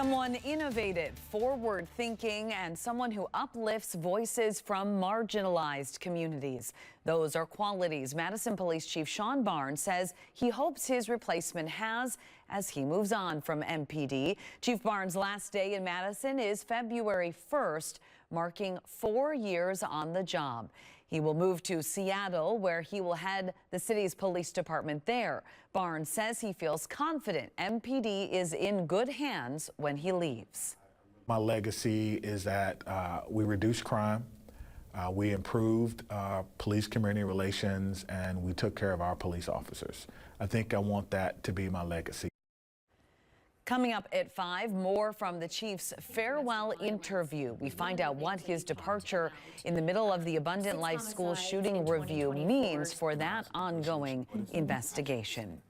Someone innovative, forward-thinking, and someone who uplifts voices from marginalized communities. Those are qualities Madison Police Chief Barnes says he hopes his replacement has as he moves on from MPD. Chief Barnes' last day in Madison is February 1st, marking 4 years on the job. He will move to Seattle, where he will head the city's police department there. Barnes says he feels confident MPD is in good hands when he leaves. My legacy is that we reduced crime, we improved police community relations, and we took care of our police officers. I think I want that to be my legacy. Coming up at 5, more from the chief's farewell interview. We find out what his departure in the middle of the Abundant Life School shooting review means for that ongoing investigation.